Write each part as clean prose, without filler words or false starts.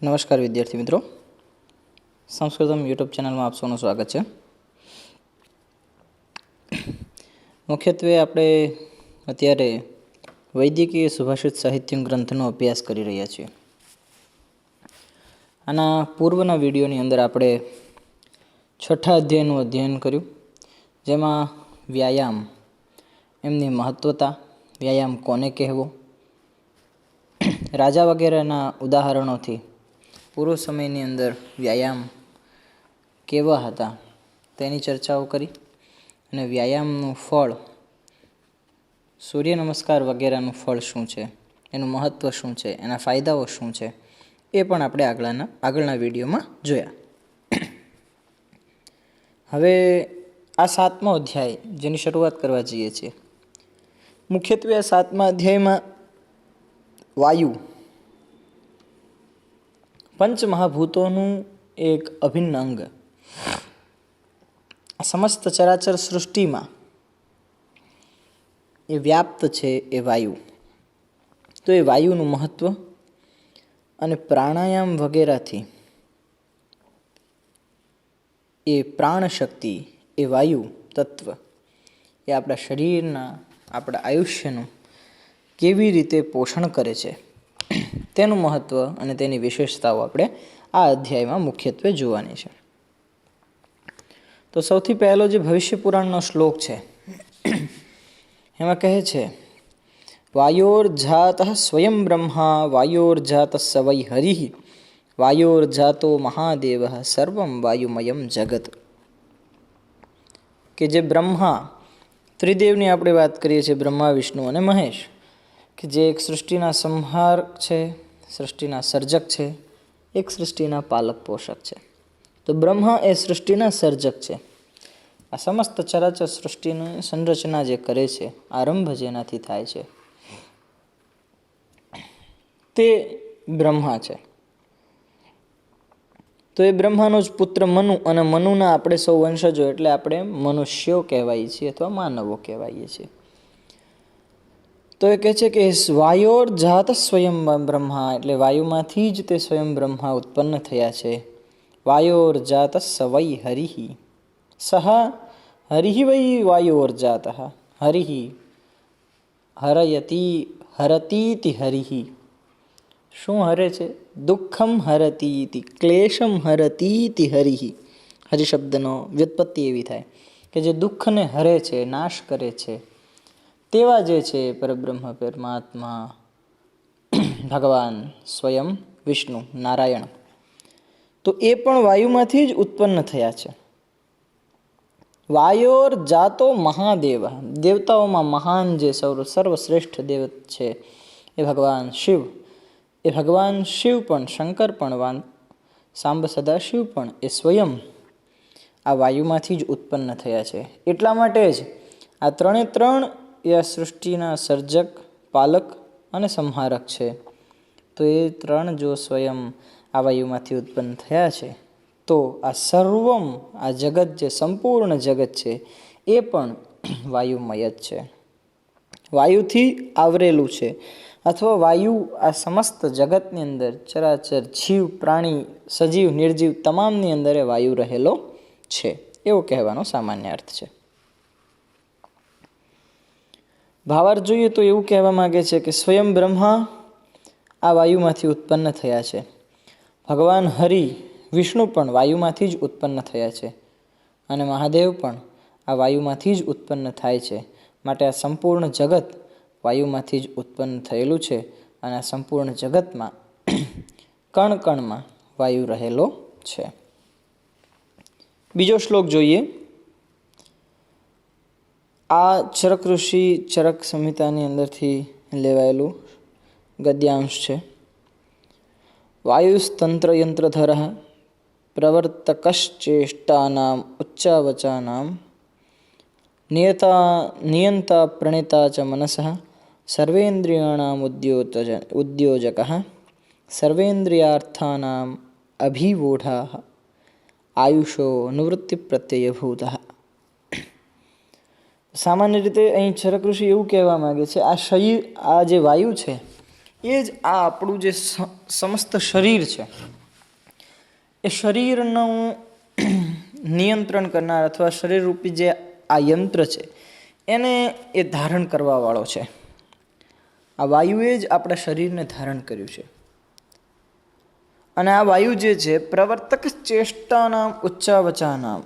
નમસ્કાર વિદ્યાર્થી મિત્રો, સંસ્કૃતમ યુટ્યુબ ચેનલમાં આપ સૌનું સ્વાગત છે. મુખ્યત્વે આપણે અત્યારે વૈદિકીય સુભાષિત સાહિત્ય ગ્રંથનો અભ્યાસ કરી રહ્યા છીએ. આના પૂર્વના વિડીયોની અંદર આપણે છઠ્ઠા અધ્યાયનું અધ્યયન કર્યું, જેમાં વ્યાયામ, એમની મહત્વતા, વ્યાયામ કોને કહેવો, રાજા વગેરેના ઉદાહરણોથી પૂર્વ સમયની અંદર વ્યાયામ કેવા હતા તેની ચર્ચાઓ કરી અને વ્યાયામનું ફળ, સૂર્ય નમસ્કાર વગેરેનું ફળ શું છે, એનું મહત્ત્વ શું છે, એના ફાયદાઓ શું છે, એ પણ આપણે આગળના વિડીયોમાં જોયા. હવે આ 7મો અધ્યાય જેની શરૂઆત કરવા જઈએ છીએ. મુખ્યત્વે આ 7મા અધ્યાયમાં વાયુ, પંચમહાભૂતોનું એક અભિન્ન અંગ, સમસ્ત ચરાચર સૃષ્ટિમાં એ વ્યાપ્ત છે એ વાયુ. તો એ વાયુનું મહત્ત્વ અને પ્રાણાયામ વગેરેથી એ પ્રાણશક્તિ, એ વાયુ તત્વ એ આપણા શરીરના, આપણા આયુષ્યનું કેવી રીતે પોષણ કરે છે તેનું મહત્ત્વ અને તેની વિશેષતાઓ આપણે આ અધ્યાયમાં મુખ્યત્વે જોવાની છે. તો સૌથી પહેલો જે ભવિષ્ય પુરાણનો શ્લોક છે એમાં કહે છે, વાયોર્જાતઃ સ્વયં બ્રહ્મા વાયોર્જાતઃ સ વૈ હરિઃ વાયોર્જાતો મહાદેવ સર્વમ વાયુમયમ જગત. કે જે બ્રહ્મા, ત્રિદેવની આપણે વાત કરીએ છીએ, બ્રહ્મા, વિષ્ણુ અને મહેશ, કે જે એક સૃષ્ટિના સંહારક છે, સૃષ્ટિના સર્જક છે, એક સૃષ્ટિના પાલક પોષક છે. તો બ્રહ્મા એ સૃષ્ટિના સર્જક છે. આ સમસ્ત ચરાચર સૃષ્ટિની સંરચના જે કરે છે, આરંભ જેનાથી થાય છે, તે બ્રહ્મા છે. તો એ બ્રહ્માનો જ પુત્ર મનુ, અને મનુના આપણે સૌ વંશજો એટલે આપણે મનુષ્યો કહેવાય છીએ અથવા માનવો કહેવાઈએ છીએ. તો એ કહે છે કે વાયોર્જાત સ્વયં બ્રહ્મા, એટલે વાયુમાંથી જ તે સ્વયં બ્રહ્મા ઉત્પન્ન થયા છે. વાયોર્જાત સ વૈ હરિઃ સહ હરિઃ વૈ વાયોર્જાત હરિઃ હરતીતિ હરિઃ. શું હરે છે? દુઃખમ હરતીતિ, ક્લેશમ હરતીતિ હરિઃ. હરિ શબ્દનો વ્યુત્પત્તિ એવી થાય કે જે દુઃખને હરે છે, નાશ કરે છે, તેવા જે છે પરબ્રહ્મ, પરમાત્મા, ભગવાન સ્વયં વિષ્ણુ નારાયણ, તો એ પણ વાયુમાંથી જ ઉત્પન્ન થયા છે. વાયોર જાતો મહાદેવ, દેવતાઓમાં મહાન જે સર્વશ્રેષ્ઠ દેવ છે એ ભગવાન શિવ. એ ભગવાન શિવ પણ, શંકર પણ, સાંબ સદાશિવ પણ એ સ્વયં આ વાયુમાંથી જ ઉત્પન્ન થયા છે. એટલા માટે જ આ ત્રણે ત્રણ એ આ સૃષ્ટિના સર્જક, પાલક અને સંહારક છે. તો એ ત્રણ જો સ્વયં આ વાયુમાંથી ઉત્પન્ન થયા છે, તો આ સર્વમ, આ જગત જે સંપૂર્ણ જગત છે એ પણ વાયુમય જ છે, વાયુથી આવરેલું છે. અથવા વાયુ આ સમસ્ત જગતની અંદર, ચરાચર જીવ, પ્રાણી, સજીવ, નિર્જીવ તમામની અંદર એ વાયુ રહેલો છે, એવો કહેવાનો સામાન્ય અર્થ છે. ભાવાર્થ જોઈએ તો એવું કહેવા માગે છે કે સ્વયં બ્રહ્મા આ વાયુમાંથી ઉત્પન્ન થયા છે. ભગવાન હરિ, વિષ્ણુ પણ વાયુમાંથી જ ઉત્પન્ન થયા છે, અને મહાદેવ પણ આ વાયુમાંથી જ ઉત્પન્ન થાય છે. માટે આ સંપૂર્ણ જગત વાયુમાંથી જ ઉત્પન્ન થયેલું છે, અને આ સંપૂર્ણ જગતમાં કણ કણમાં વાયુ રહેલો છે. બીજો શ્લોક જોઈએ. આ ચરક ઋષિ ચરક સંહિતાની અંદરથી લેવાયેલું ગદ્યાંશ છે. વાયુસ્તંત્ર યંત્રધર પ્રવર્તકશ્ચેષ્ટાનામ ઉચ્ચાવચાનામ નિયંતા પ્રણેતા ચ મનસઃ સર્વેન્દ્રિયાણામ ઉદ્યોજકઃ સર્વેન્દ્રિયાર્થાનામ અભિવૂઢઃ આયુષો નિવૃત્તિ પ્રત્યયભૂતઃ. સામાન્ય રીતે અહીં ચરક ઋષિ એવું કહેવા માગે છે, આ જે વાયુ છે એ જ આ આપણું જે સમસ્ત શરીર છે એ શરીરનું નિયંત્રણ કરનાર અથવા શરીરરૂપી જે આ યંત્ર છે એને એ ધારણ કરવાવાળો છે. આ વાયુએ જ આપણા શરીરને ધારણ કર્યું છે. અને આ વાયુ જે છે પ્રવર્તક ચેષ્ટાનામ ઉચ્ચાવચાનામ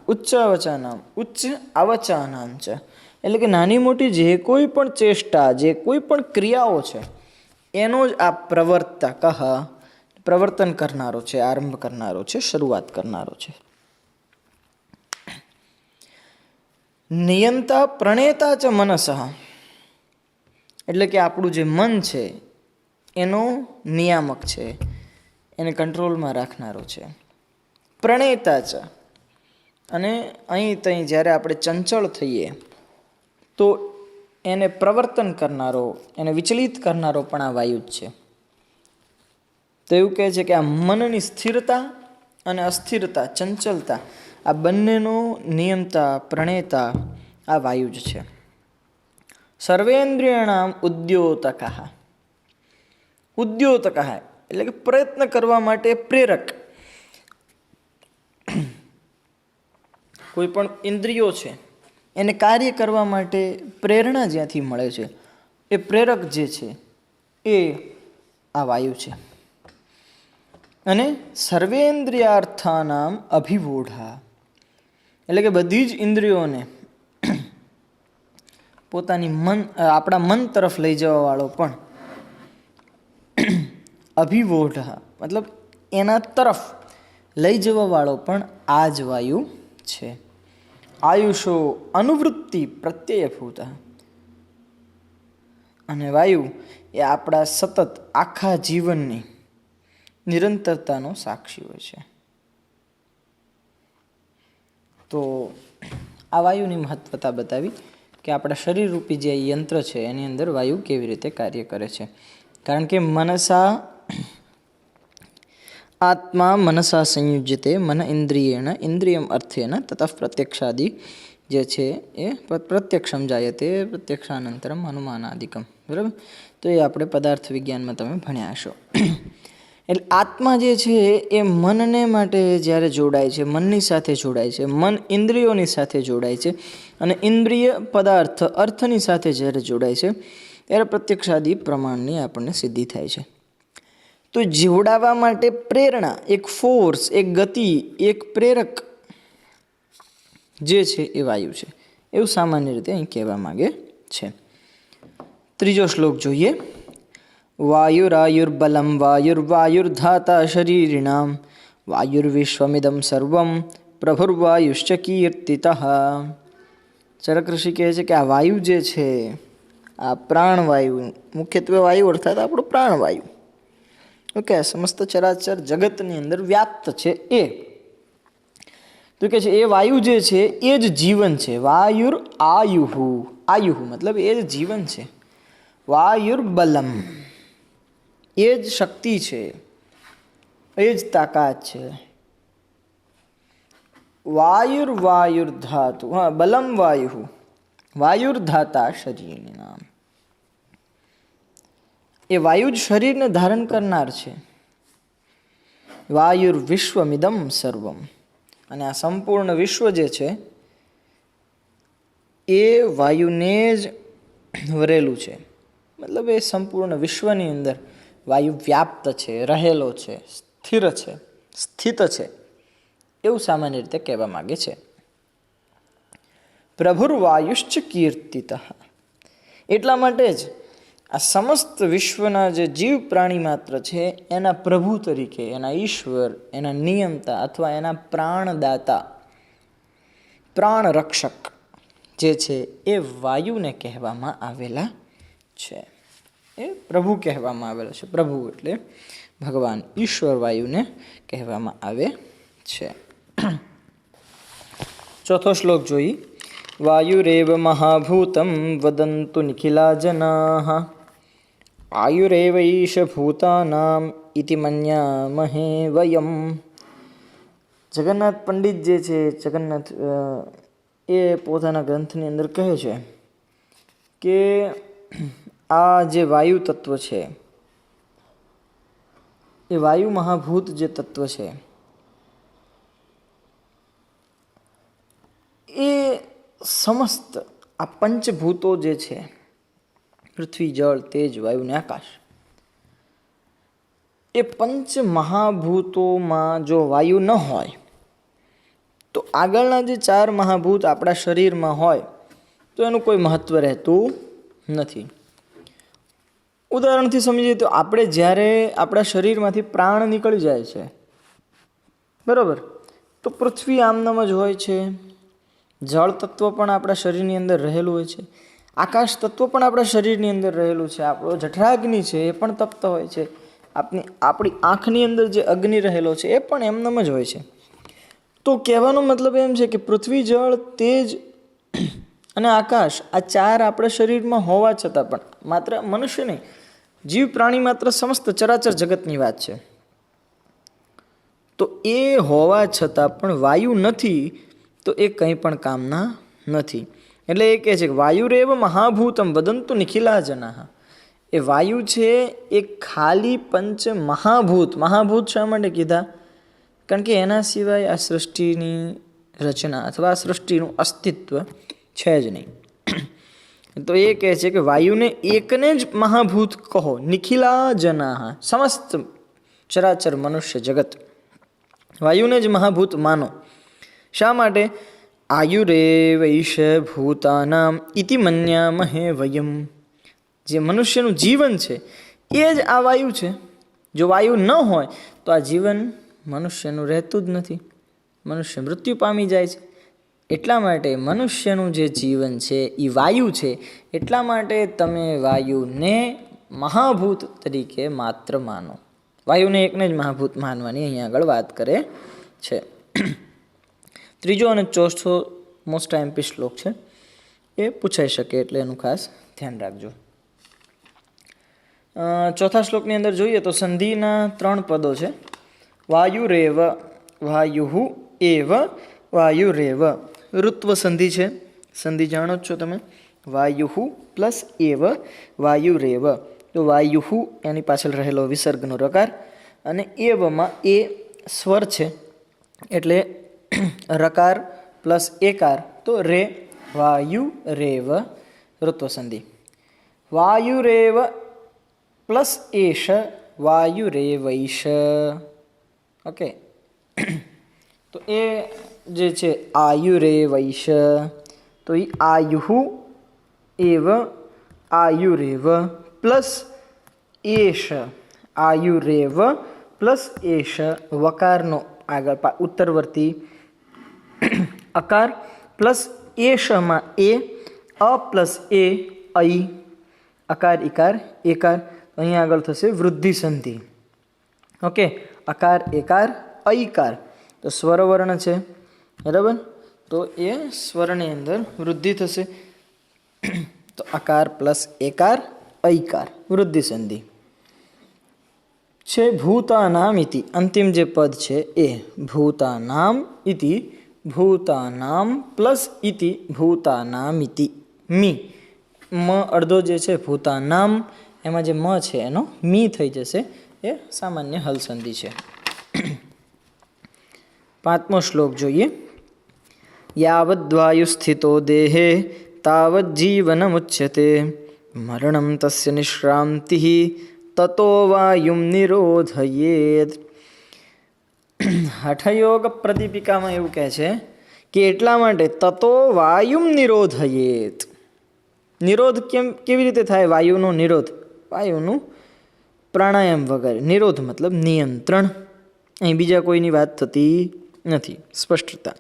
ઉચ્ચ આવચાનામ છે, એટલે કે નાની મોટી જે કોઈ પણ ચેષ્ટા, જે કોઈ પણ ક્રિયાઓ છે એનો જ આ પ્રવર્તક પ્રવર્તન કરનારો છે, આરંભ કરનારો છે, શરૂઆત કરનારો છે. નિયંતા પ્રણેતા ચ મનસઃ, એટલે કે આપણું જે મન છે એનો નિયામક છે, એને કંટ્રોલમાં રાખનારો છે. પ્રણેતા ચ, અને અહીં ત્યાં જ્યારે આપણે ચંચળ થઈએ તો એને પ્રવર્તન કરનારો, એને વિચલિત કરનારો પણ આ વાયુ જ છે. તો એવું કહે છે કે આ મનની સ્થિરતા અને અસ્થિરતા, ચંચલતા, આ બંનેનો નિયમતા, પ્રણેતા આ વાયુ જ છે. સર્વેન્દ્રિયાણામ ઉદ્યોતક એટલે કે પ્રયત્ન કરવા માટે પ્રેરક. કોઈ પણ ઇન્દ્રિયો છે એને કાર્ય કરવા માટે પ્રેરણા જ્યાંથી મળે છે એ પ્રેરક જે છે એ આ વાયુ છે. અને સર્વેન્દ્રિયાર્થાનામ અભિવૂઢા, એટલે કે બધી જ ઇન્દ્રિયોને પોતાની આપણા મન તરફ લઈ જવા વાળો પણ અભિવૂઢા મતલબ એના તરફ લઈ જવા વાળો પણ આ જ વાયુ છે. આયુષો અનુવૃત્તિ પ્રત્યયભૂત, અને વાયુ એ આપણા સતત આખા જીવનની નિરંતરતાનો સાક્ષી હોય છે. તો આ વાયુની મહત્વતા બતાવી કે આપણા શરીરરૂપી જે યંત્ર છે એની અંદર વાયુ કેવી રીતે કાર્ય કરે છે. કારણ કે મનસા આત્મા મનસા સંયુજ્યતે મન ઇન્દ્રિયેણ ઇન્દ્રિયમ અર્થેન તતઃ પ્રત્યક્ષાદિ જે છે એ પ્રત્યક્ષમ જાયતે પ્રત્યક્ષાનંતરમ અનુમાનાદિકમ. બરાબર, તો એ આપણે પદાર્થ વિજ્ઞાનમાં તમે ભણ્યા હશો. એટલે આત્મા જે છે એ મનને માટે જ્યારે જોડાય છે, મનની સાથે જોડાય છે, મન ઇન્દ્રિયોની સાથે જોડાય છે, અને ઇન્દ્રિય પદાર્થ અર્થની સાથે જ્યારે જોડાય છે ત્યારે પ્રત્યક્ષાદિ પ્રમાણની આપણને સિદ્ધિ થાય છે. તો જોડાવા માટે પ્રેરણા, એક ફોર્સ, એક ગતિ, એક પ્રેરક જે છે એ વાયુ છે, એવું સામાન્ય રીતે અહીં કહેવા માંગે છે. ત્રીજો શ્લોક જોઈએ. વાયુરાયુર્બલમ વાયુર્વાયુર્ધાતા શરીરિણામ વાયુર્વિશ્વમિદમ સર્વમ પ્રભુર્વાયુશ્ચ કીર્તિતઃ. ચરક ઋષિ કહે છે કે આ વાયુ જે છે, આ પ્રાણવાયુ, મુખ્યત્વે વાયુ અર્થાત આપણું પ્રાણવાયુ, ઓકે, સમસ્ત ચરાચર જગતની અંદર વ્યાપ્ત છે એ. તો કે છે એ વાયુ જે છે એ જ જીવન છે. વાયુર આયુઃ મતલબ એ જ જીવન છે. વાયુર્બલમ એ જ શક્તિ છે, એ જ તાકાત છે. વાયુર્ધાતુ બલમ વાયુર્ધાતા શરીરની નામ, એ વાયુ જ શરીરને ધારણ કરનાર છે. વાયુર્વિશ્વમિદમ સર્વમ, અને આ સંપૂર્ણ વિશ્વ જે છે એ વાયુને જ વરેલું છે. મતલબ એ સંપૂર્ણ વિશ્વની અંદર વાયુ વ્યાપ્ત છે, રહેલો છે, સ્થિત છે, એવું સામાન્ય રીતે કહેવા માગે છે. પ્રભુર્વાયુશ્ચ કીર્તિતઃ, એટલા માટે જ આ સમસ્ત વિશ્વના જે જીવ પ્રાણી માત્ર છે એના પ્રભુ તરીકે, એના ઈશ્વર, એના નિયમતા અથવા એના પ્રાણદાતા, પ્રાણ રક્ષક જે છે એ વાયુને કહેવામાં આવેલા છે. એ પ્રભુ કહેવામાં આવેલા છે. પ્રભુ એટલે ભગવાન ઈશ્વર વાયુને કહેવામાં આવે છે. ચોથો શ્લોક જોઈ. વાયુરેવ મહાભૂતમ વદંતુ નિખિલા જનાઃ આયુરેવ ઈશ ભૂતાનામ ઇતિ મન્યામહે વયમ. જગન્નાથ પંડિત જે છે, જગન્નાથ એ પોતાના ગ્રંથની અંદર કહે છે કે આ જે વાયુ તત્વ છે એ વાયુ મહાભૂત જે તત્વ છે એ સમસ્ત આ પંચભૂતો જે છે, પૃથ્વી, જળ, તેજ, વાયુ ને આકાશ, એ પંચ મહાભૂતોમાં જો વાયુ ન હોય તો આગળના જે 4 મહાભૂત આપણા શરીરમાં હોય તો એનું કોઈ મહત્વ રહેતું નથી. ઉદાહરણથી સમજીએ તો આપણે જ્યારે આપણા શરીરમાંથી પ્રાણ નીકળી જાય છે, બરાબર, તો પૃથ્વી આમનામ જ હોય છે, જળ તત્વ પણ આપણા શરીરની અંદર રહેલું હોય છે, આકાશ તત્વ પણ આપણા શરીરની અંદર રહેલું છે, આપણો જઠરાગ્નિ છે એ પણ તપ્ત હોય છે, આપણી આંખની અંદર જે અગ્નિ રહેલો છે એ પણ એમનામ જ હોય છે. તો કહેવાનો મતલબ એમ છે કે પૃથ્વી, જળ, તેજ અને આકાશ આ 4 આપણા શરીરમાં હોવા છતાં પણ, માત્ર મનુષ્ય નહીં, જીવ પ્રાણી, માત્ર સમસ્ત ચરાચર જગતની વાત છે, તો એ હોવા છતાં પણ વાયુ નથી તો એ કંઈ પણ કામના નથી. એટલે એ કહે છે કે વાયુરેવ મહાભૂતમ વદંતુ નિખિલા જનાઃ. એ વાયુ છે એ ખાલી પંચ મહાભૂત, મહાભૂત શા માટે કીધા? કારણ કે એના સિવાય આ સૃષ્ટિની રચના અથવા આ સૃષ્ટિનું અસ્તિત્વ છે જ નહીં. તો એ કહે છે કે વાયુને એકને જ મહાભૂત કહો, નિખિલા જનાઃ, સમસ્ત ચરાચર મનુષ્ય જગત વાયુને જ મહાભૂત માનો. શા માટે? આયુરેવૈષ ભૂતાનામ ઇતિ મન્યામહે વયમ. જે મનુષ્યનું જીવન છે એ જ આ વાયુ છે. જો વાયુ ન હોય તો આ જીવન મનુષ્યનું રહેતું જ નથી, મનુષ્ય મૃત્યુ પામી જાય છે. એટલા માટે મનુષ્યનું જે જીવન છે એ વાયુ છે, એટલા માટે તમે વાયુને મહાભૂત તરીકે માત્ર માનો. વાયુને એકને જ મહાભૂત માનવાની અહીંયા આગળ વાત કરે છે. ત્રીજો અને ચોથો મોસ્ટ એમ્પી શ્લોક છે, એ પૂછાઈ શકે એટલે એનું ખાસ ધ્યાન રાખજો. ચોથા શ્લોકની અંદર જોઈએ તો સંધિના 3 પદો છે. વાયુરેવ, વાયુ એવ, વાયુરેવ. ઋત્વ સંધિ છે, સંધિ જાણો જ છો તમે. વાયુ પ્લસ એવ, વાયુરેવ. તો વાયુ એની પાછળ રહેલો વિસર્ગનો રકાર, અને એવમાં એ સ્વર છે એટલે રકાર પ્લસ એકાર, તો રે, વાયુ રેવ, ઋત્વ સંધિ. વાયુરેવ પ્લસ એશ, વાયુરેવૈશ. ઓકે, તો એ જે છે આયુરેવૈશ, તો એ આયુ એવ, આયુરેવ પ્લસ એશ, આયુરેવ પ્લસ એશ. વકારનો આગળ ઉત્તરવર્તી અકાર પ્લસ એશમાં એ, અ પ્લસ એ, ઐ, અકાર ઇકાર એકાર. અહીંયા આગળ થશે વૃદ્ધિ સંધિ. ઓકે, અકાર એકાર ઐકાર, તો સ્વરવર્ણ છે, બરાબર, તો એ સ્વરની અંદર વૃદ્ધિ થશે. તો અકાર પ્લસ એકાર ઐકાર, વૃદ્ધિ સંધિ છે. ભૂતાનામ ઇતિ, અંતિમ જે પદ છે એ ભૂતાનામ ઇતિ, ભૂતાનામ પ્લસ ઇતિ, ભૂતાનામ ઇતિ. મી, મ અડધો જે છે ભૂતાનામ, એમાં જે મ છે એનો મી થઈ જશે, એ સામાન્ય હલ સંધિ છે. 5મો શ્લોક જોઈએ. યાવદ્વાયુ સ્થિતો દેહે તાવદ જીવનમુચ્યતે, મરણમ તસ્ય નિષ્ક્રાંતિ તતો વાયુમ નિરોધયેત. હઠયોગ પ્રદીપિકામાં એવું કહે છે કે એટલા માટે તતો વાયુમ નિરોધયેત. નિરોધ કેવી રીતે થાય? વાયુનો નિરોધ, વાયુનું પ્રાણાયામ વગર. નિરોધ મતલબ નિયંત્રણ. અહીં બીજા કોઈની વાત થતી નથી, સ્પષ્ટતા.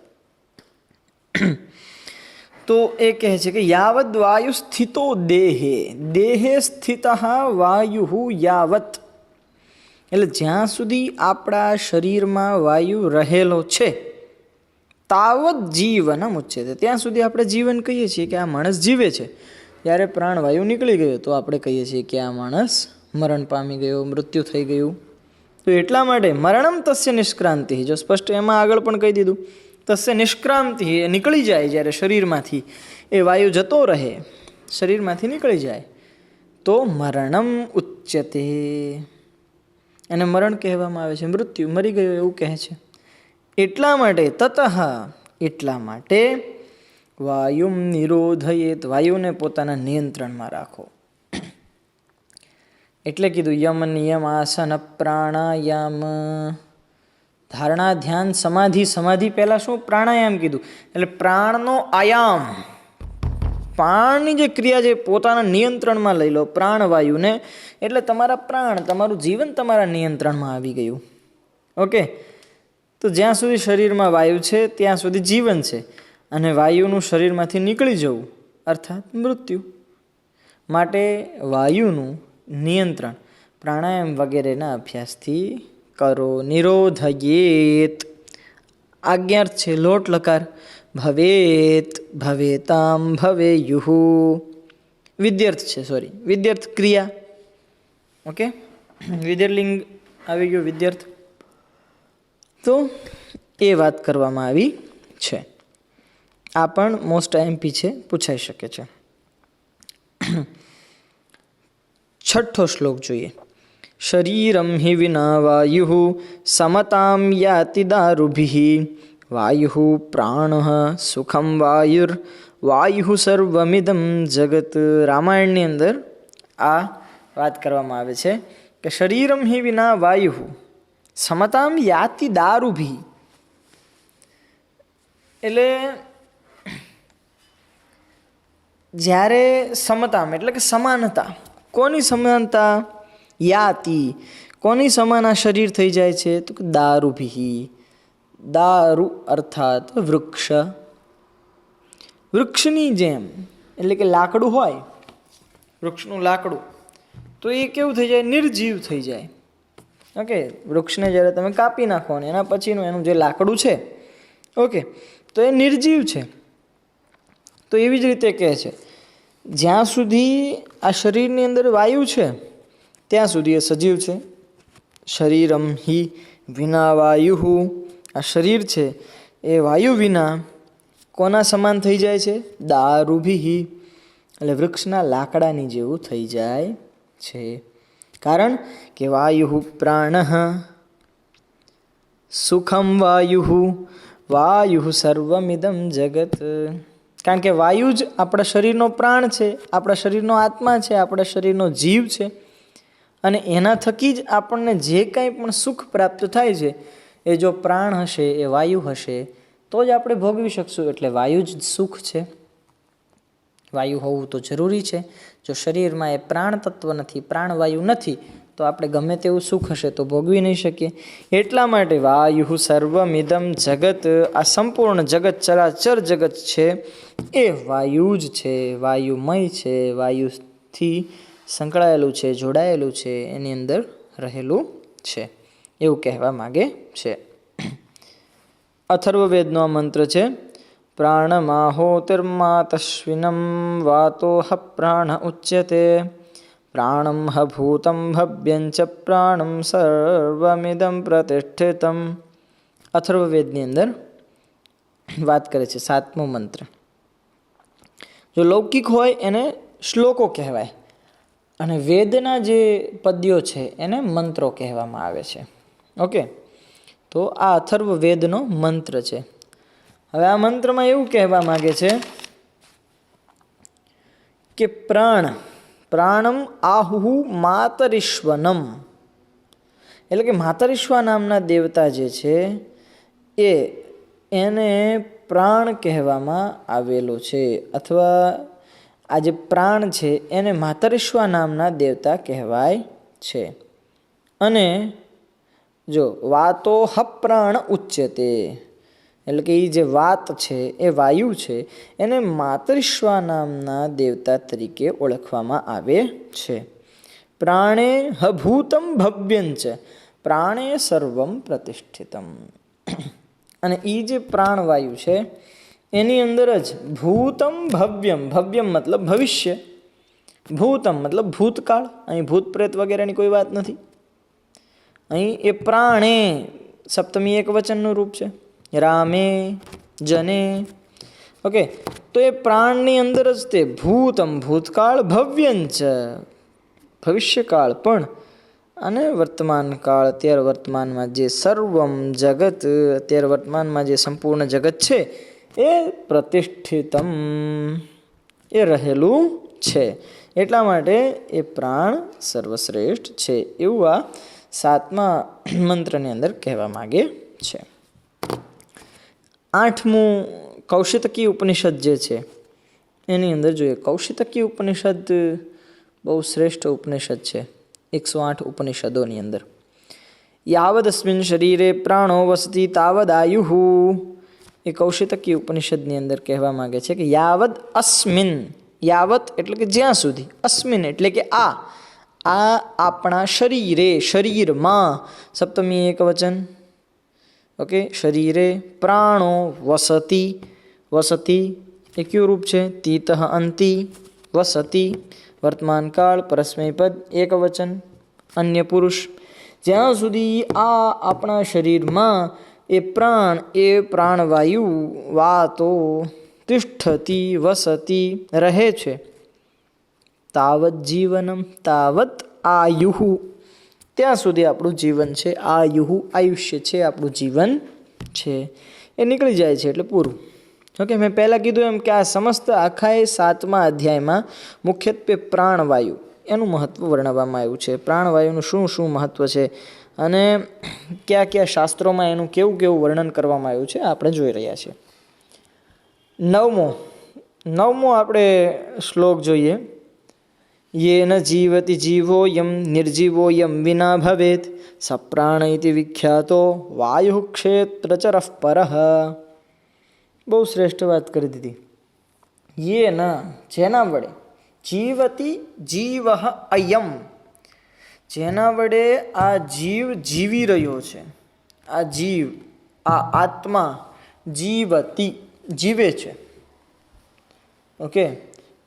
તો એ કહે છે કે યાવદ વાયુ સ્થિતો દેહે, દેહે સ્થિત વાયુ યાવત, એટલે જ્યાં સુધી આપણા શરીરમાં વાયુ રહેલો છે, તાવત જીવનમ ઉચ્યતે, ત્યાં સુધી આપણે જીવન કહીએ છીએ કે આ માણસ જીવે છે. જ્યારે પ્રાણવાયુ નીકળી ગયો તો આપણે કહીએ છીએ કે આ માણસ મરણ પામી ગયો, મૃત્યુ થઈ ગયું. તો એટલા માટે મરણમ તસ્ય નિષ્ક્રાંતિ, જો સ્પષ્ટ એમાં આગળ પણ કહી દીધું, તસ્ય નિષ્ક્રાંતિ, એ નીકળી જાય જ્યારે શરીરમાંથી, એ વાયુ જતો રહે, શરીરમાંથી નીકળી જાય, તો મરણમ ઉચ્યતે. એને મરણ કહેવામાં આવે છે, મૃત્યુ, મરી ગયો એવું કહે છે. એટલા માટે તતઃ, એટલા માટે વાયુમ નિરોધયેત, વાયુને પોતાના નિયંત્રણમાં રાખો. એટલે કીધું યમ નિયમ આસન પ્રાણાયામ, ધારણા ધ્યાન સમાધિ. સમાધિ પહેલાં શું? પ્રાણાયામ કીધું. એટલે પ્રાણનો આયામ, પ્રાણની જે ક્રિયા છે પોતાના નિયંત્રણમાં લઈ લો, પ્રાણવાયુને. એટલે તમારા પ્રાણ, તમારું જીવન તમારા નિયંત્રણમાં આવી ગયું. ઓકે, તો જ્યાં સુધી શરીરમાં વાયુ છે ત્યાં સુધી જીવન છે, અને વાયુનું શરીરમાંથી નીકળી જવું અર્થાત મૃત્યુ. માટે વાયુનું નિયંત્રણ પ્રાણાયામ વગેરેના અભ્યાસથી કરો. નિરોધયેત, આજ્ઞાર્થ છે, લોટ લકાર. ભવેત, ભવેતામ, ભવેયુઃ, વિદ્યર્થ છે, સોરી, વિદ્યર્થ ક્રિયા. ઓકે, વિદ્યર્લિંગ આવી ગયું, વિદ્યર્થ. તો એ વાત કરવામાં આવી છે. આ પણ મોસ્ટ આઈએમપી છે, પૂછાઈ શકે છે. 6થો શ્લોક જોઈએ. શરીરમ હિ વિના વાયુ સમતામ યાતિ દારુભિઃ વાયુ પ્રાણ સુખમ વાયુર વાયુ સર્વમિદમ જગત. રામાયણની અંદર આ વાત કરવામાં આવે છે કે શરીરમ હિ વિના વાયુ સમતામ યાતિ દારુભિઃ. એટલે જ્યારે સમતામ એટલે કે સમાનતા. કોની સમાનતા? યાતિ, કોની સમાન આ શરીર થઈ જાય છે? તો કે દારુભિઃ. દારુ અર્થાત વૃક્ષ. વૃક્ષની જેમ, એટલે કે લાકડું હોય, વૃક્ષનું લાકડું, તો એ કેવું થઈ જાય? નિર્જીવ થઈ જાય. ઓકે, વૃક્ષને જ્યારે તમે કાપી નાખો ને એના પછીનું એનું જે લાકડું છે, ઓકે, તો એ નિર્જીવ છે. તો એવી જ રીતે કહે છે, જ્યાં સુધી આ શરીરની અંદર વાયુ છે ત્યાં સુધી એ સજીવ છે. શરીરમ હિ વિના વાયુ, આ શરીર છે એ વાયુ વિના કોના સમાન થઈ જાય છે? દારુભિઃ, એટલે વૃક્ષના લાકડાની જેવું થઈ જાય છે. કારણ કે વાયુ પ્રાણ સુખમ વાયુ વાયુ સર્વમિદમ જગત. કારણ કે વાયુ જ આપણા શરીરનો પ્રાણ છે, આપણા શરીરનો આત્મા છે, આપણા શરીરનો જીવ છે, અને એના થકી જ આપણને જે કંઈ પણ સુખ પ્રાપ્ત થાય છે એ જો પ્રાણ હશે, એ વાયુ હશે, તો જ આપણે ભોગવી શકશું. એટલે વાયુ જ સુખ છે. વાયુ હોવું તો જરૂરી છે. જો શરીરમાં એ પ્રાણ તત્વ નથી, પ્રાણવાયુ નથી, તો આપણે ગમે તેવું સુખ હશે તો ભોગવી નહીં શકીએ. એટલા માટે વાયુ સર્વમિદમ જગત, આ સંપૂર્ણ જગત, ચરાચર જગત છે એ વાયુ જ છે, વાયુમય છે, વાયુથી સંકળાયેલું છે, જોડાયેલું છે, એની અંદર રહેલું છે, એવું કહેવા માગે છે. અથર્વવેદનો આ મંત્ર છે. પ્રાણમાહોતિર્માતશ્વિનમ વાતોહ પ્રાણ ઉચ્યતે પ્રાણમ હ ભૂતમ ભવ્યંચ પ્રાણમ સર્વમિદમ પ્રતિષ્ઠિતમ. અથર્વવેદની અંદર વાત કરે છે, 7મો મંત્ર. જો લૌકિક હોય એને શ્લોકો કહેવાય, અને વેદના જે પદ્યો છે એને મંત્રો કહેવામાં આવે છે. ઓકે, તો આ અથર્વવેદનો મંત્ર છે. હવે આ મંત્રમાં એવું કહેવા માગે છે કે પ્રાણમ આહુ માતરિશ્વનમ, એટલે કે માતરિશ્વા નામના દેવતા જે છે એને પ્રાણ કહેવામાં આવેલો છે, અથવા આ જે પ્રાણ છે એને માતરિશ્વા નામના દેવતા કહેવાય છે. અને જો વાતો હ પ્રાણ ઉચ્યતે, એટલે કે એ જે વાત છે એ વાયુ છે એને માતરિશ્વા નામના દેવતા તરીકે ઓળખવામાં આવે છે. પ્રાણે હભૂતમ ભવ્યંચ પ્રાણે સર્વમ પ્રતિષ્ઠિતમ. અને એ જે પ્રાણવાયુ છે એની અંદર જ ભૂતમ ભવ્યમ, ભવ્યમ મતલબ ભવિષ્ય, ભૂતમ મતલબ ભૂતકાળ. અહીં ભૂત પ્રેત વગેરેની કોઈ વાત નથી. અહીં એ પ્રાણે સપ્તમી એક વચનનું રૂપ છે, રામે જને. ઓકે, તો એ પ્રાણની અંદર જ તે ભૂતમ ભૂતકાળ, ભવ્યંચ ભવિષ્યકાળ પણ, અને વર્તમાન કાળ, અત્યારે વર્તમાનમાં જે સર્વમ જગત, અત્યારે વર્તમાનમાં જે સંપૂર્ણ જગત છે એ પ્રતિષ્ઠિતમ, એ રહેલું છે. એટલા માટે એ પ્રાણ સર્વશ્રેષ્ઠ છે એવું આ 7મા મંત્રની અંદર કહેવા માગે છે. 8મું કૌશિતકી ઉપનિષદ જે છે એની અંદર જોઈએ. કૌશિતકી ઉપનિષદ બહુ શ્રેષ્ઠ ઉપનિષદ છે 108 ઉપનિષદોની અંદર. યાવદસ્મિન શરીરે પ્રાણો વસતિ તાવદ આયુઃ, એ કૌશિતકી ઉપનિષદની અંદર કહેવા માંગે છે કે યાવદ અસ્મિન, યાવત એટલે કે જ્યાં સુધી, અસ્મિન એટલે કે આ આપણા શરીરે, શરીરમાં, સપ્તમી એકવચન, ઓકે, શરીરે પ્રાણો વસતિ, વસતિ એ કયું રૂપ છે? તીતઃ અંતિ વસતિ, વર્તમાન કાળ પરસ્મય પદ એકવચન અન્ય પુરુષ. જ્યાં સુધી આ આપણા શરીરમાં એ પ્રાણ, એ પ્રાણવાયુ વાતો તિષ્ઠતી વસતી રહે છે, તાવત જીવનમ, તાવત આયુઃ, ત્યાં સુધી આપણું જીવન છે. આયુઃ આયુષ્ય છે, આપણું જીવન છે. એ નીકળી જાય છે એટલે પૂરું. ઓકે, મેં પહેલાં કીધું એમ કે આ સમસ્ત આખા 7મા અધ્યાયમાં મુખ્યત્વે પ્રાણવાયુ એનું મહત્ત્વ વર્ણવવામાં આવ્યું છે. પ્રાણવાયુનું શું શું મહત્ત્વ છે અને કયા કયા શાસ્ત્રોમાં એનું કેવું કેવું વર્ણન કરવામાં આવ્યું છે આપણે જોઈ રહ્યા છીએ. 9મો આપણે શ્લોક જોઈએ. યેન જીવતિ જીવો યમ નિર્જીવો યમ વિના ભવેત સપ્રાણ ઇતિ વિખ્યાતો વાયુ ક્ષેત્રચર પરઃ. બહુ શ્રેષ્ઠ વાત કરી દીધી. યેન જેના વડે, જીવતિ જીવ અયમ, જેના વડે આ જીવ જીવી રહ્યો છે, આ જીવ, આ આત્મા જીવતી જીવે છે. ઓકે,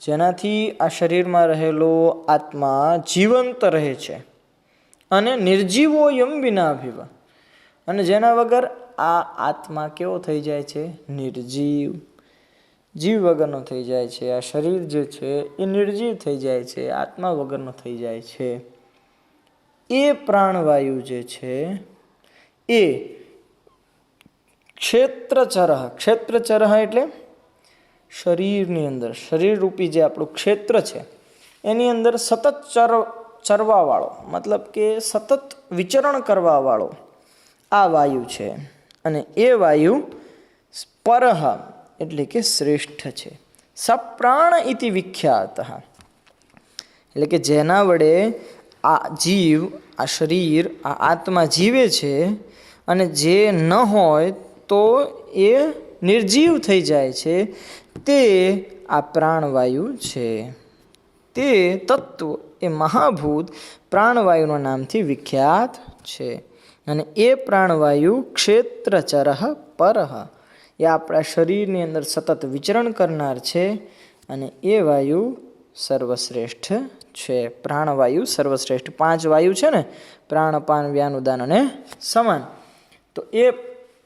જેનાથી આ શરીરમાં રહેલો આત્મા જીવંત રહે છે. અને નિર્જીવો યમ વિનાભિવ, અને જેના વગર આ આત્મા કેવો થઈ જાય છે? નિર્જીવ, જીવ વગરનો થઈ જાય છે. આ શરીર જે છે એ નિર્જીવ થઈ જાય છે, આત્મા વગરનો થઈ જાય છે. એ પ્રાણવાયુ જે છે એ ક્ષેત્રચર, ક્ષેત્રચર એટલે શરીરની અંદર, શરીર રૂપી જે આપણું ક્ષેત્ર છે એની અંદર સતત ચરવાવાળો, મતલબ કે સતત વિચરણ કરવાવાળો આ વાયુ છે. અને એ વાયુ પરહ એટલે કે શ્રેષ્ઠ છે. સપ્રાણ ઇતિ વિખ્યાત, એટલે કે જેના વડે આ જીવ, આ શરીર, આ આત્મા જીવે છે અને જે ન હોય તો એ નિર્જીવ થઈ જાય છે, તે આ પ્રાણવાયુ છે. તે તત્વ, એ મહાભૂત પ્રાણવાયુના નામથી વિખ્યાત છે. અને એ પ્રાણવાયુ ક્ષેત્રચર પરહ, એ આપણા શરીરની અંદર સતત વિચરણ કરનાર છે. અને એ વાયુ સર્વશ્રેષ્ઠ છે. પ્રાણવાયુ સર્વશ્રેષ્ઠ. 5 વાયુ છે ને, પ્રાણ, અપાન, વ્યાન, ઉદાન અને સમાન. તો એ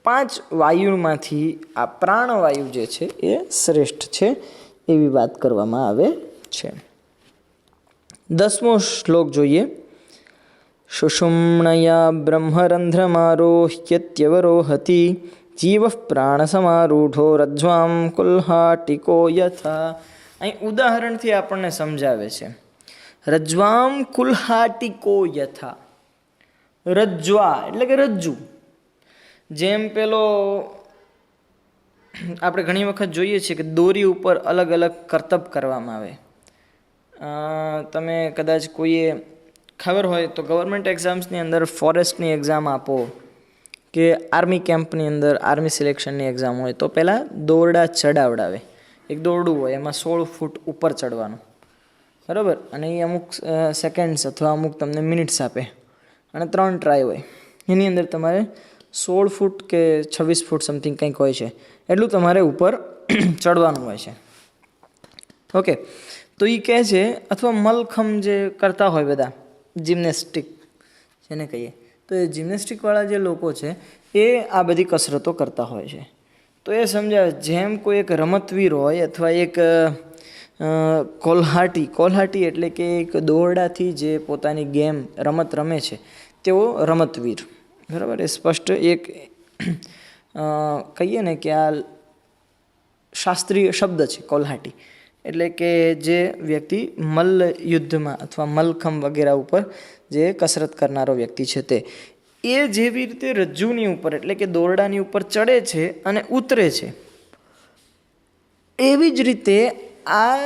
5 વાયુમાંથી આ પ્રાણવાયુ જે છે એ શ્રેષ્ઠ છે એવી વાત કરવામાં આવે છે. 10મો શ્લોક જોઈએ. સુષુમ્ણયા બ્રહ્મરંધ્રમારોહ્યત્યવરોહતિ જીવ પ્રાણ સમારૂઢો રજ્વામ કુલ્હાટિકો યથા. અહીં ઉદાહરણથી આપણને સમજાવે છે. રજ્વામ કુલ્હાટિકો યથા. રજ્વા એટલે કે રજ્જુ. જેમ પેલો આપણે ઘણી વખત જોઈએ છીએ કે દોરી ઉપર અલગ અલગ કરતબ કરવામાં આવે. તમે કદાચ કોઈએ ખબર હોય તો ગવર્મેન્ટ એક્ઝામ્સની અંદર ફોરેસ્ટની એક્ઝામ આપો કે આર્મી કેમ્પની અંદર આર્મી સિલેક્શનની એક્ઝામ હોય તો પહેલાં દોરડા ચડાવડાવે. એક દોરડું હોય એમાં 16 ફૂટ ઉપર ચડવાનું, બરાબર. અને એ અમુક સેકન્ડ્સ અથવા અમુક તમને મિનિટ્સ આપે અને 3 ટ્રાય હોય. એની અંદર તમારે 16 ફૂટ કે 26 ફૂટ સમથિંગ કંઈક હોય છે એટલું તમારે ઉપર ચડવાનું હોય છે. ઓકે, તો એ કહે છે, અથવા મલખમ જે કરતા હોય બધા, જિમ્નેસ્ટિક જેને કહીએ, તો એ જિમ્નેસ્ટિકવાળા જે લોકો છે એ આ બધી કસરતો કરતા હોય છે. તો એ સમજાવે જેમ કોઈ એક રમતવીર હોય અથવા એક કોલ્હાટી એટલે કે એક દોરડાથી જે પોતાની ગેમ રમત રમે છે તેઓ રમતવીર, બરાબર. એ સ્પષ્ટ એક કહીએ ને કે આ શાસ્ત્રીય શબ્દ છે કોલ્હાટી, એટલે કે જે વ્યક્તિ મલ્લ યુદ્ધમાં અથવા મલખમ વગેરે ઉપર જે કસરત કરનારો વ્યક્તિ છે તે એ જેવી રીતે રજ્જુની ઉપર એટલે કે દોરડાની ઉપર ચડે છે અને ઉતરે છે, એવી જ રીતે આ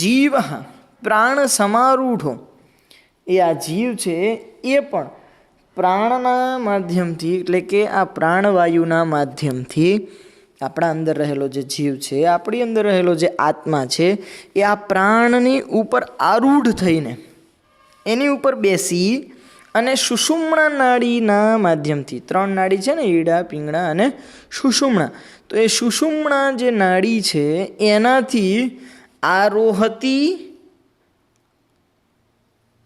જીવ પ્રાણ સમારૂઢો, એ આ જીવ છે એ પણ પ્રાણના માધ્યમથી એટલે કે આ પ્રાણવાયુના માધ્યમથી આપણા અંદર રહેલો જે જીવ છે, આપણી અંદર રહેલો જે આત્મા છે એ આ પ્રાણની ઉપર આરૂઢ થઈને એની ઉપર બેસી અને સુષુમ્ણા નાડીના માધ્યમથી, 3 નાડી છે ને, ઈડા, પિંગળા અને સુષુમ્ણા, તો એ સુષુમ્ણા જે નાડી છે એનાથી આરોહતી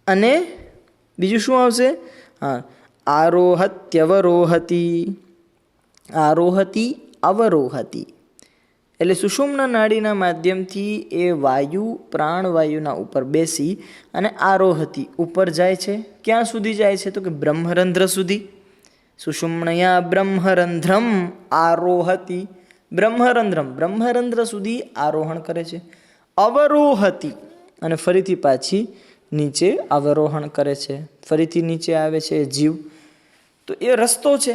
અને બીજું શું આવશે? આરોહત્યવરોહતી, આરોહતી અવરોહતી, એટલે સુષુમ્ના નાડીના માધ્યમથી એ વાયુ પ્રાણવાયુના ઉપર બેસી અને આરોહતી ઉપર જાય છે. ક્યાં સુધી જાય છે? તો કે બ્રહ્મરંધ્ર સુધી. સુષુમ્ણયા બ્રહ્મરંધ્રમ આરોહતી, બ્રહ્મરંધ્ર સુધી આરોહણ કરે છે. અવરોહતી, અને ફરીથી પાછી નીચે અવરોહણ કરે છે, ફરીથી નીચે આવે છે જીવ. તો એ રસ્તો છે.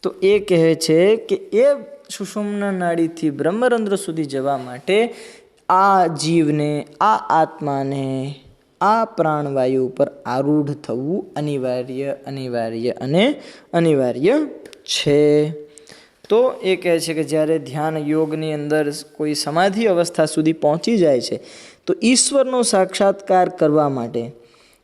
તો એ કહે છે કે એ સુષુમ્ના નાડીથી બ્રહ્મરંધ્ર સુધી જવા માટે આ જીવને, આ આત્માને આ પ્રાણવાયુ ઉપર આરૂઢ થવું અનિવાર્ય છે. તો એ કહે છે કે જ્યારે ધ્યાન યોગની અંદર કોઈ સમાધિ અવસ્થા સુધી પહોંચી જાય છે તો ઈશ્વરનો સાક્ષાત્કાર કરવા માટે,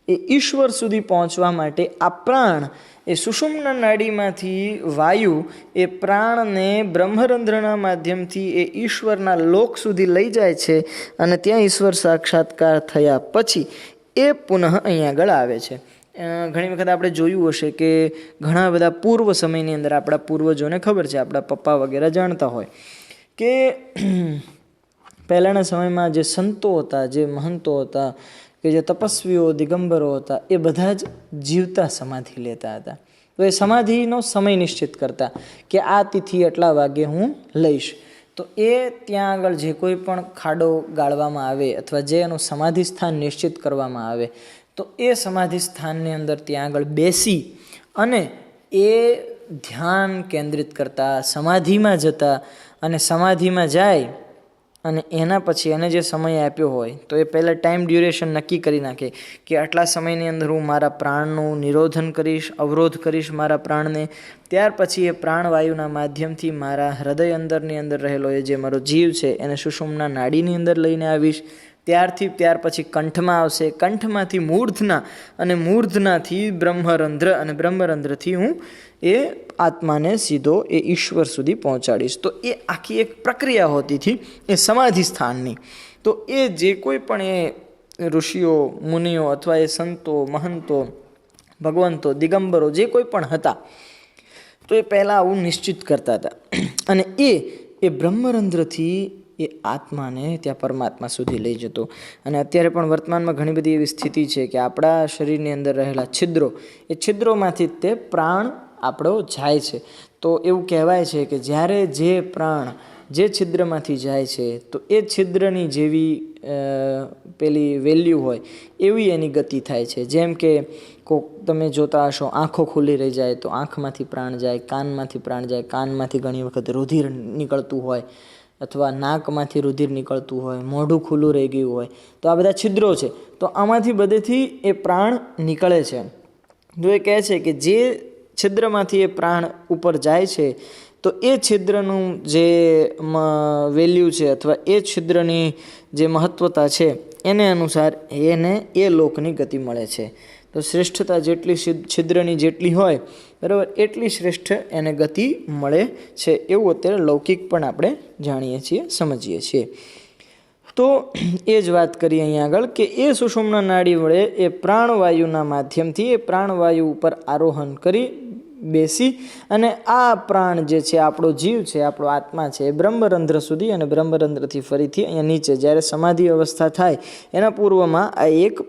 એ ઈશ્વર સુધી પહોંચવા માટે આ પ્રાણ એ સુષુમ્ના નાડીમાંથી વાયુ એ પ્રાણને બ્રહ્મરંધ્રના માધ્યમથી એ ઈશ્વરના લોક સુધી લઈ જાય છે અને ત્યાં ઈશ્વર સાક્ષાત્કાર થયા પછી એ પુનઃ અહીં આગળ આવે છે. ઘણી વખત આપણે જોયું હશે કે ઘણા બધા પૂર્વ સમયની અંદર આપણા પૂર્વજોને ખબર છે, આપણા પપ્પા વગેરે જાણતા હોય કે પહેલાંના સમયમાં જે સંતો હતા, જે મહંતો હતા, કે જે તપસ્વીઓ દિગંબરો હતા, એ બધા જ જીવતા સમાધિ લેતા હતા. તો એ સમાધિનો સમય નિશ્ચિત કરતા કે આ તિથિ એટલા વાગે હું લઈશ. તો એ ત્યાં આગળ જે કોઈ પણ ખાડો ગાળવામાં આવે અથવા જે એનું સમાધિ સ્થાન નિશ્ચિત કરવામાં આવે તો એ સમાધિ સ્થાનની અંદર ત્યાં આગળ બેસી અને એ ધ્યાન કેન્દ્રિત કરતા, સમાધિમાં જતા, અને સમાધિમાં જાય અને એના પછી એને જે સમય આપ્યો હોય તો એ પહેલાં ટાઈમ ડ્યુરેશન નક્કી કરી નાખે કે આટલા સમયની અંદર હું મારા પ્રાણનું નિરોધન કરીશ, અવરોધ કરીશ મારા પ્રાણને. ત્યાર પછી એ પ્રાણવાયુના માધ્યમથી મારા હૃદય અંદરની અંદર રહેલો એ જે મારો જીવ છે એને સુષુમ્ના નાડીની અંદર લઈને આવીશ. ત્યાર પછી કંઠમાં આવશે, કંઠમાંથી મૂર્ધના, અને મૂર્ધનાથી બ્રહ્મરંધ્ર, અને બ્રહ્મરંધ્રથી હું એ આત્માને સીધો એ ઈશ્વર સુધી પહોંચાડીશ. તો એ આખી એક પ્રક્રિયા હોતી હતી એ સમાધિ સ્થાનની. તો એ જે કોઈ પણ એ ઋષિઓ, મુનિઓ અથવા એ સંતો, મહંતો, ભગવંતો, દિગંબરો જે કોઈ પણ હતા તો એ પહેલાં આવું નિશ્ચિત કરતા હતા અને એ બ્રહ્મરંધ્રથી એ આત્માને ત્યાં પરમાત્મા સુધી લઈ જતો. અને અત્યારે પણ વર્તમાનમાં ઘણી બધી એવી સ્થિતિ છે કે આપણા શરીરની અંદર રહેલા છિદ્રો, એ છિદ્રોમાંથી તે પ્રાણ આપણો જાય છે. તો એવું કહેવાય છે કે જ્યારે જે પ્રાણ જે છિદ્રમાંથી જાય છે તો એ છિદ્રની જેવી પેલી વેલ્યુ હોય એવી એની ગતિ થાય છે. જેમ કે કોક તમે જોતા હશો આંખો ખુલ્લી રહી જાય તો આંખમાંથી પ્રાણ જાય, કાનમાંથી પ્રાણ જાય, કાનમાંથી ઘણી વખત રુધિર નીકળતું હોય, અથવા નાકમાંથી રુધિર નીકળતું હોય, મોઢું ખુલ્લું રહી ગયું હોય, તો આ બધા છિદ્રો છે. તો આમાંથી બધેથી એ પ્રાણ નીકળે છે. તો એ કહે છે કે જે છિદ્રમાંથી એ પ્રાણ ઉપર જાય છે તો એ છિદ્રનું જે વેલ્યુ છે અથવા એ છિદ્રની જે મહત્વતા છે એને અનુસાર એને એ લોકની ગતિ મળે છે. તો શ્રેષ્ઠતા જેટલી છિદ્રની જેટલી હોય, બરાબર, એટલી શ્રેષ્ઠ એને ગતિ મળે છે. એવું અત્યારે લૌકિક પણ આપણે જાણીએ છીએ, સમજીએ છીએ. તો એ જ વાત કરીએ અહીંયા આગળ કે એ સુષુમ્ના નાડી વડે એ પ્રાણવાયુના માધ્યમથી એ પ્રાણવાયુ ઉપર આરોહણ કરી બેસી અને આ પ્રાણ જે છે, આપણો જીવ છે, આપણો આત્મા છે, એ બ્રહ્મરંધ્ર સુધી અને બ્રહ્મરંધ્રથી ફરીથી અહીંયા નીચે જ્યારે સમાધિ અવસ્થા થાય એના પૂર્વમાં આ એક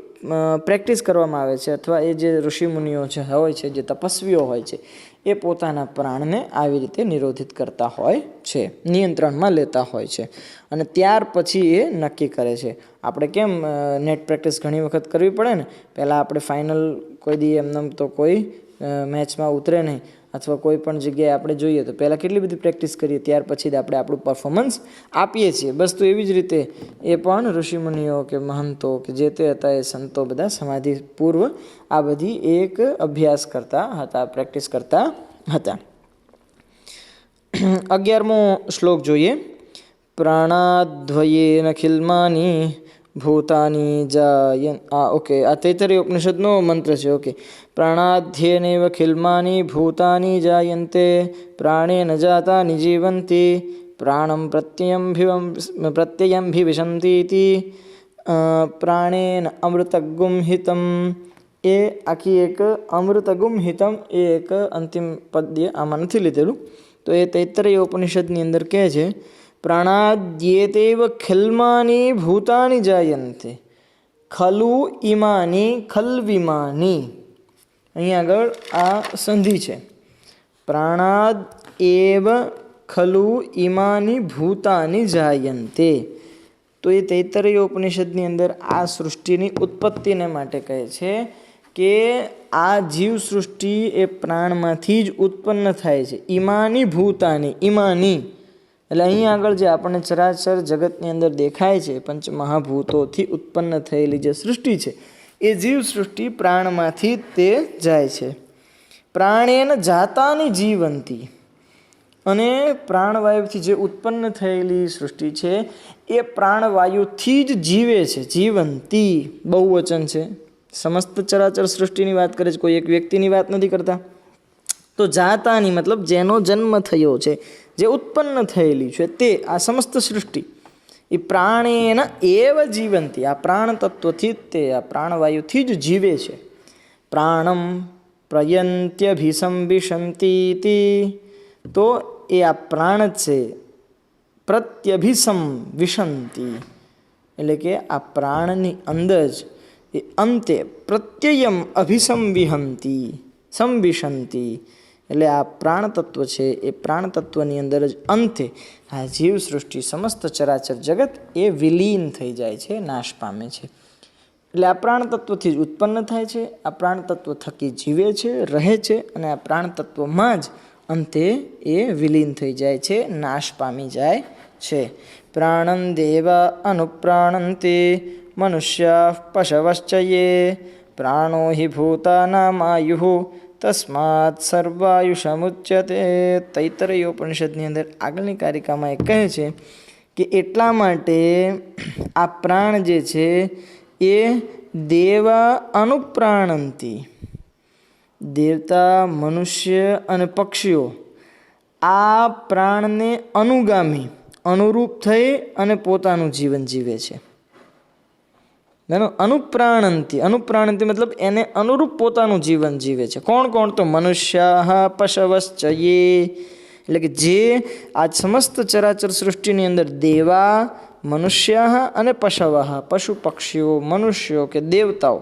પ્રેક્ટિસ કરવામાં આવે છે, અથવા એ જે ઋષિમુનિઓ છે હોય છે, જે તપસ્વીઓ હોય છે, એ પોતાના પ્રાણને આવી રીતે નિરોધિત કરતા હોય છે, નિયંત્રણમાં લેતા હોય છે, અને ત્યાર પછી એ નક્કી કરે છે. આપણે કેમ નેટ પ્રેક્ટિસ ઘણી વખત કરવી પડે ને, પહેલાં આપણે ફાઇનલ કોઈ દી એમને તો કોઈ મેચમાં ઉતરે નહીં, અથવા કોઈ પણ જગ્યાએ આપણે જોઈએ તો પહેલાં કેટલી બધી પ્રેક્ટિસ કરીએ, ત્યાર પછી જ આપણે આપણું પરફોર્મન્સ આપીએ છીએ. બસ તો એવી જ રીતે એ પણ ઋષિમુનિઓ કે મહંતો કે જે તે હતા, એ સંતો બધા સમાધિ પૂર્વ આ બધી એક અભ્યાસ કરતા હતા, પ્રેક્ટિસ કરતા હતા. 11મો શ્લોક જોઈએ. પ્રાણાદ્વયેન ખિલ્માની ભૂતાની જાયન. ઓકે, આ તૈત્તરીય ઉપનિષદનો મંત્ર છે. ઓકે, પ્રાણાધ્યેનૈવ ખિલ્માની ભૂતાની જાયન્તે પ્રાણેન જાતાની જીવંતી પ્રાણમ પ્રત્યયંભિવિશંતીતિ પ્રાણેન અમૃતગુંહિતમ. એ આખી એક અમૃતગુંહિતમ એ એક અંતિમ પદ્ય આમાં નથી લીધેલું. તો એ તૈત્તરીય ઉપનિષદની અંદર કહે છે, પ્રાણાદ્યેતૈવ ખિલ્માની ભૂતાની જાયન્તે ખલુ ઇમાની ખલ્વિમાની. અહીંયા આગળ આ સંધિ છે. પ્રાણાદ એવ ખલુ ઇમાની ભૂતાની જાયન્તે. તો એ તૈત્તરીય ઉપનિષદની અંદર આ સૃષ્ટિની ઉત્પત્તિને માટે કહે છે કે આ જીવ સૃષ્ટિ એ પ્રાણમાંથી જ ઉત્પન્ન થાય છે. ઇમાની ભૂતાની, ઇમાની એટલે અહીંયા આગળ જે આપણને ચરાચર જગતની અંદર દેખાય છે, પંચમહાભૂતોથી ઉત્પન્ન થયેલી જે સૃષ્ટિ છે, એ જીવ સૃષ્ટિ પ્રાણમાંથી તે જાય છે. પ્રાણેન જાતાની જીવંતી. અને પ્રાણવાયુથી જે ઉત્પન્ન થયેલી સૃષ્ટિ છે એ પ્રાણવાયુથી જ જીવે છે. જીવંતી બહુવચન છે, સમસ્ત ચરાચર સૃષ્ટિની વાત કરે છે, કોઈ એક વ્યક્તિની વાત નથી કરતા. તો જાતાની મતલબ જેનો જન્મ થયો છે, જે ઉત્પન્ન થયેલી છે, તે આ સમસ્ત સૃષ્ટિ એ પ્રાણેન એવ જીવંતી. આ પ્રાણ તત્વથી તે આ પ્રાણવાયુથી જ જીવે છે. પ્રાણમ પ્રયંત્યભિસંવિશંતીતિ. તો એ આ પ્રાણ છે પ્રત્યભિસંવિશંતી એટલે કે આ પ્રાણની અંદર જ એ અંતે પ્રત્યયમ અભિસંવિહંતી સંવિશંતી એટલે આ પ્રાણ તત્વ છે, એ પ્રાણ તત્વની અંદર જ અંતે આ જીવ સૃષ્ટિ સમસ્ત ચરાચર જગત એ વિલીન થઈ જાય છે, નાશ પામે છે. એટલે આ પ્રાણ તત્વથી જ ઉત્પન્ન થાય છે, આ પ્રાણ તત્વ થકી જીવે છે, રહે છે, અને આ પ્રાણ તત્વમાં જ અંતે એ વિલીન થઈ જાય છે, નાશ પામી જાય છે. પ્રાણં દેવા અનુપ્રાણંતે મનુષ્યા પશવશ્ચ યે પ્રાણો હિ ભૂતાનામાયુ તસ્માત સર્વાયુષમુચ્યતે. તૈત્તરીય ઉપનિષદની અંદર આગળની કારિકામાં એ કહે છે કે એટલા માટે આ પ્રાણ જે છે એ દેવા અનુપ્રાણંતી. દેવતા, મનુષ્ય અને પક્ષીઓ આ પ્રાણને અનુગામી અનુરૂપ થઈ અને પોતાનું જીવન જીવે છે. અનુપ્રાણંતી, અનુપ્રાણંતી મતલબ એને અનુરૂપ પોતાનું જીવન જીવે છે. કોણ કોણ? તો મનુષ્યા પશવશ્ચ યે એટલે કે જે આ સમસ્ત ચરાચર સૃષ્ટિની અંદર દેવા, મનુષ્યા અને પશવ, પશુ પક્ષીઓ, મનુષ્યો કે દેવતાઓ,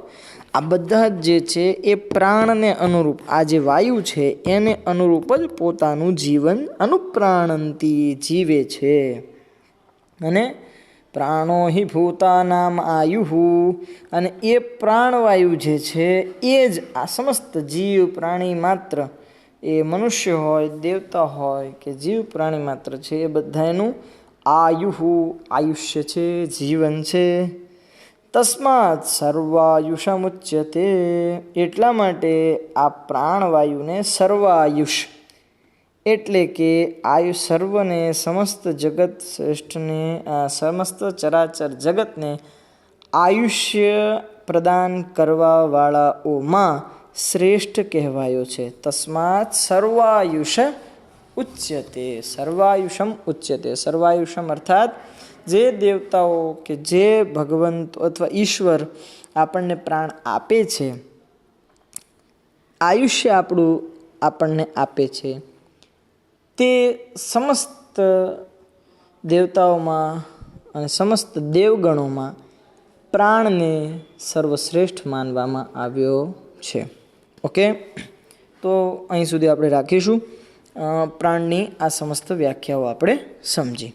આ બધા જ જે છે એ પ્રાણને અનુરૂપ આ જે વાયુ છે એને અનુરૂપ જ પોતાનું જીવન અનુપ્રાણંતી જીવે છે. અને પ્રાણો હિ ભૂતાનામ આયુઃ. અને એ પ્રાણવાયુ જે છે એ જ આ સમસ્ત જીવ પ્રાણી માત્ર, એ મનુષ્ય હોય, દેવતા હોય કે જીવ પ્રાણી માત્ર છે, એ બધાનું આયુઃ આયુષ્ય છે, જીવન છે. તસ્માત સર્વાયુષમુચ્યતે. એટલા માટે આ પ્રાણવાયુને સર્વાયુષ એટલે કે આયુ સર્વને સમસ્ત જગત શ્રેષ્ઠને સમસ્ત ચરાચર જગતને આયુષ્ય પ્રદાન કરવાવાળાઓમાં શ્રેષ્ઠ કહેવાયો છે. તસ્માત સર્વાયુષ ઉચ્યતે. સર્વાયુષમ ઉચ્યતે. સર્વાયુષમ અર્થાત જે દેવતાઓ કે જે ભગવંત અથવા ઈશ્વર આપણને પ્રાણ આપે છે, આયુષ્ય આપણું આપણને આપે છે તે સમસ્ત દેવતાઓમાં અને સમસ્ત દેવગણોમાં પ્રાણને સર્વશ્રેષ્ઠ માનવામાં આવ્યો છે. ઓકે, તો અહીં સુધી આપણે રાખીશું. પ્રાણની આ સમસ્ત વ્યાખ્યાઓ આપણે સમજી.